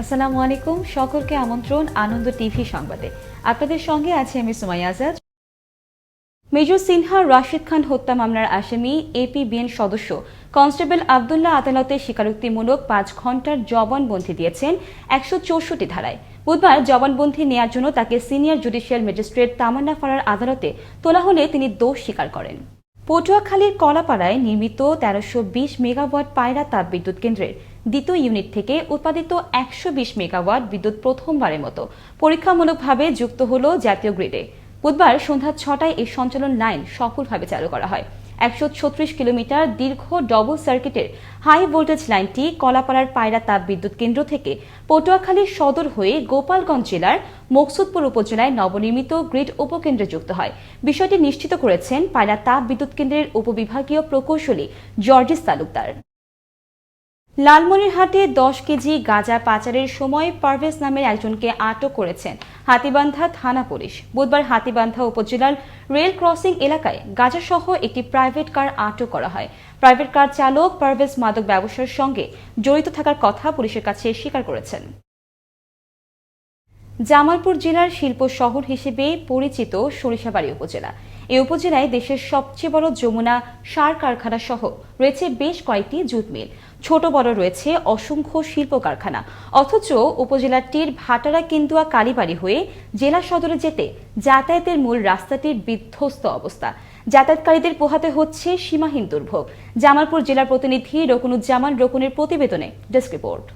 আসসালামু আলাইকুম, সকলকে আমন্ত্রণ আনন্দ টিভি সংবাদে। আপনাদের সঙ্গে আছে আমি সুমাইয়া আজাদ। মেজর সিনহা রাশিদ খান হত্যা মামলার আসামি এপিবিএন সদস্য কনস্টেবল আবদুল্লাহ আদালতে স্বীকারোক্তিমূলক 5 ঘণ্টার জবানবন্দি দিয়েছেন 164 ধারায়। বুধবার জবানবন্দি নেয়ার জন্য তাকে সিনিয়র জুডিশিয়াল ম্যাজিস্ট্রেট তামান্না ফারার আদালতে তোলা হলে তিনি দোষ স্বীকার করেন। পটুয়াখালীর কলাপাড়ায় নির্মিত 1320 মেগাওয়াট পায়রা তাপবিদ্যুৎ কেন্দ্রের দ্বিতীয় ইউনিট থেকে উৎপাদিত 120 মেগাওয়াট বিদ্যুৎ প্রথমবারের মতো পরীক্ষামূলকভাবে যুক্ত হল জাতীয় গ্রিডে। বুধবার সন্ধ্যা 6টায় এই সঞ্চালন লাইন সফলভাবে চালু করা হয়। 136 কিলোমিটার দীর্ঘ ডবল সার্কিটের হাই ভোল্টেজ লাইনটি কলাপাড়ার পায়রা তাপবিদ্যুৎ কেন্দ্র থেকে পটুয়াখালী সদর হয়ে গোপালগঞ্জ জেলার মকসুদপুর উপজেলায় নবনির্মিত গ্রিড উপকেন্দ্রে যুক্ত হয়। বিষয়টি নিশ্চিত করেছেন পায়রা তাপবিদ্যুৎ কেন্দ্রের উপবিভাগীয় প্রকৌশলী জর্জিস তালুকদার। লালমনিরহাটে 10 কেজি গাঁজা পাচারের সময় পারভেজ নামের একজনকে আটক করেছেন হাতীবান্ধা থানা পুলিশ। বুধবার হাতীবান্ধা উপজেলার রেল ক্রসিং এলাকায় গাঁজাসহ একটি প্রাইভেট কার আটক করা হয়। প্রাইভেট কার চালক পারভেজ মাদক ব্যবসার সঙ্গে জড়িত থাকার কথা পুলিশের কাছে স্বীকার করেছেন। জামালপুর জেলার শিল্প শহর হিসেবে পরিচিত সরিষাবাড়ী উপজেলা। এই উপজেলায় দেশের সবচেয়ে বড় যমুনা সার কারখানা সহ রয়েছে বেশ কয়েকটি জুট মিল। ছোট বড় রয়েছে অসংখ্য শিল্প কারখানা। অথচ উপজেলাটির ভাটারা কেন্দুয়া কালীবাড়ি হয়ে জেলা সদরে যেতে যাতায়াতের মূল রাস্তাটির বিধ্বস্ত অবস্থা। যাতায়াতকারীদের পোহাতে হচ্ছে সীমাহীন দুর্ভোগ। জামালপুর জেলার প্রতিনিধি রকুনুজ্জামান রকুনের প্রতিবেদনে ডেস্ক রিপোর্ট।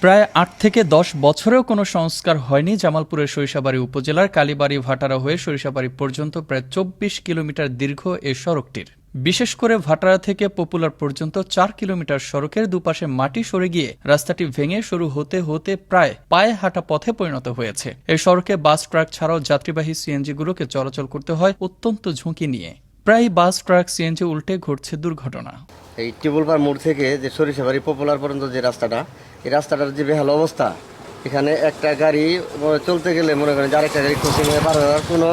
প্রায় 8 থেকে 10 বছরেও কোনো সংস্কার হয়নি জামালপুরের সরিষাবাড়ী উপজেলার কালীবাড়ি ভাটারা হয়ে সরিষাবাড়ি পর্যন্ত প্রায় 24 কিলোমিটার দীর্ঘ এই সড়কটির। বিশেষ করে ভাটারা থেকে পপুলার পর্যন্ত 4 কিলোমিটার সড়কের দুপাশে মাটি সরে গিয়ে রাস্তাটি ভেঙে শুরু হতে হতে প্রায় পায়ে হাঁটা পথে পরিণত হয়েছে। এই সড়কে বাস ট্রাক ছাড়াও যাত্রীবাহী সিএনজিগুলোকে চলাচল করতে হয় অত্যন্ত ঝুঁকি নিয়ে। প্রায় বাস ট্রাক সিএনজি উল্টে ঘটছে দুর্ঘটনা। এই টিবুলপার মোড় থেকে যে সরিষাবাড়ি পপুলার পর্যন্ত যে রাস্তাটা, এই রাস্তাটার যে বেহাল অবস্থা, এখানে একটা গাড়ি চলতে গেলে মনে করেন যে আরেকটা গাড়ি ক্রসিং হয়ে পার হওয়ার কোনো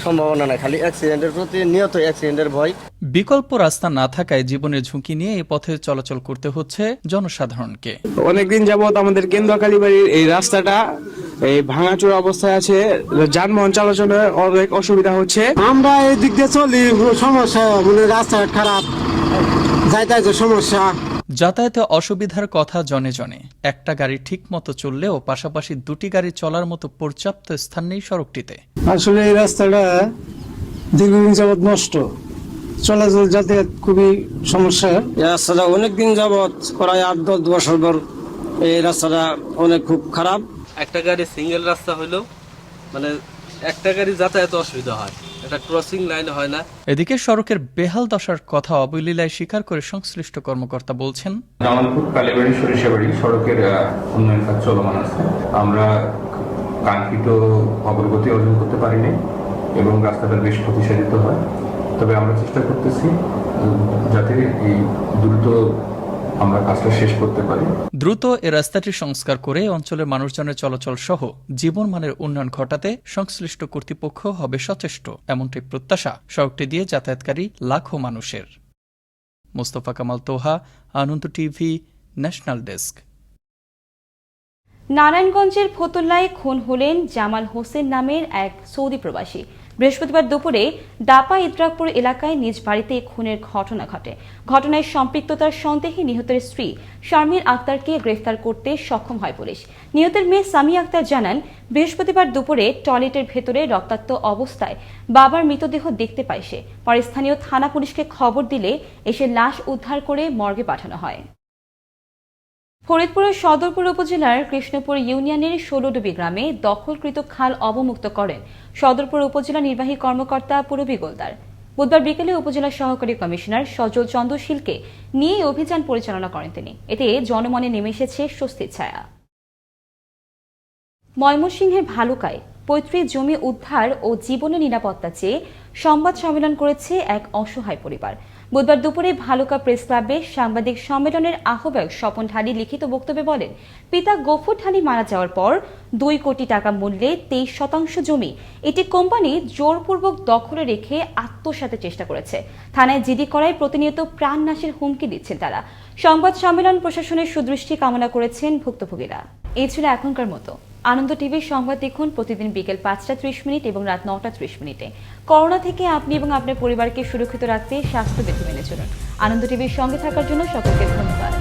সম্ভাবনা নাই, খালি অ্যাক্সিডেন্টের প্রতি নিয়ত অ্যাক্সিডেন্টের ভয়। বিকল্প রাস্তা না থাকায় জীবনের ঝুঁকি নিয়ে এই পথে চলাচল করতে হচ্ছে জনসাধারণকে। অনেকদিন যাবত আমাদের কেন্দুয়া কালীবাড়ির এই রাস্তাটা এই ভাঙাচোরা অবস্থায় আছে, যানবাহন চলাচলে অনেক অসুবিধা হচ্ছে। আমরা এই দিক দিয়ে চলি, সমস্যা মানে রাস্তা খারাপ, যাতায়াতের সমস্যা। যাতায়াতে অসুবিধার কথা জনে জনে। একটা গাড়ি ঠিক মতো চললেও পাশাপাশি দুটি গাড়ি চলার মতো পর্যাপ্ত স্থান নেই সড়কটিতে। আসলে এই রাস্তাটা দীর্ঘদিন যাবত নষ্ট, চলাচল যাতায়াত খুবই সমস্যা। এই রাস্তাটা অনেকদিন যাবত প্রায় 8-10 বছর ধর এই রাস্তাটা অনেক খুব খারাপ। একটা গাড়ি সিঙ্গেল রাস্তা হইলেও মানে একটা গাড়ি যাতায়াত অসুবিধা হয়, একটা ক্রসিং লাইন হয় না। এদিকে সড়কের বেহাল দশার কথা অবলীলায় স্বীকার করে সংশ্লিষ্ট কর্মকর্তা বলছেন, জামালপুর কালীবাড়ি সরিষাবাড়ি সড়কের উন্নয়ন কাজ চলমান আছে। আমরা কাঙ্ক্ষিত অগ্রগতি অর্জন করতে পারিনি এবং রাস্তাটা বেশ ক্ষতিসাধিত হয়। তবে আমরা চেষ্টা করতেছি যাতে এই দ্রুত আমরা কাজটা শেষ করতে পারি। দ্রুত এ রাস্তাটি সংস্কার করে অঞ্চলের মানুষজনের চলাচল সহ জীবনমানের উন্নয়ন ঘটাতে সংশ্লিষ্ট কর্তৃপক্ষ হবে সচেষ্ট, এমনটাই প্রত্যাশা সড়কটি দিয়ে যাতায়াতকারী লাখো মানুষের। মোস্তফা কামাল তোহা, আনন্দ টিভি, ন্যাশনাল ডেস্ক। নারায়ণগঞ্জের ফতুল্লায় খুন হলেন জামাল হোসেন নামের এক সৌদি প্রবাসী। বৃহস্পতিবার দুপুরে দাপা ইদ্রাকপুর এলাকায় নিজ বাড়িতে খুনের ঘটনা ঘটে। ঘটনায় সম্পৃক্ততার সন্দেহে নিহতের স্ত্রী শারমিন আক্তারকে গ্রেফতার করতে সক্ষম হয় পুলিশ। নিহতের মেয়ে সামি আক্তার জানান, বৃহস্পতিবার দুপুরে টয়লেটের ভেতরে রক্তাক্ত অবস্থায় বাবার মৃতদেহ দেখতে পায় সে। পরে স্থানীয় থানা পুলিশকে খবর দিলে এসে লাশ উদ্ধার করে মর্গে পাঠানো হয়। ফরিদপুরের সদরপুর উপজেলার কৃষ্ণপুর ইউনিয়নের 16ডুবি গ্রামে দখলকৃত খাল অবমুক্ত করেন সদরপুর উপজেলা নির্বাহী কর্মকর্তা পুরবী গোলদার। বুধবার বিকেলে উপজেলা সহকারী কমিশনার সজল চন্দ্রশীলকে নিয়ে অভিযান পরিচালনা করেন তিনি। এতে জনমনে নেমে এসেছে স্বস্তির ছায়া। ময়মনসিংহের ভালুকায় পৈতৃক জমি উদ্ধার ও জীবনের নিরাপত্তা চেয়ে সংবাদ সম্মেলন করেছে এক অসহায় পরিবার। বুধবার দুপুরে ভালুকা প্রেস ক্লাবে সাংবাদিক সম্মেলনের আহ্বায়ক স্বপন ঢালি লিখিত বক্তব্যে বলেন, পিতা গফুর ঢালি মারা যাওয়ার পর 2 কোটি টাকা মূল্যে 23% জমি এটি কোম্পানি জোরপূর্বক দখলে রেখে আত্মসাতের চেষ্টা করেছে। থানায় জিডি করায় প্রতিনিয়ত প্রাণনাশের হুমকি দিচ্ছেন তারা। সংবাদ সম্মেলন প্রশাসনের সুদৃষ্টি কামনা করেছেন ভুক্তভোগীরা। এই ছিল এখনকার মতো। আনন্দ টিভির সংবাদ দেখুন প্রতিদিন বিকেল 5:30 এবং রাত 9:30। করোনা থেকে আপনি এবং আপনার পরিবারকে সুরক্ষিত রাখতে স্বাস্থ্যবিধি মেনে চলুন। আনন্দ টিভির সঙ্গে থাকার জন্য সকলকে ধন্যবাদ।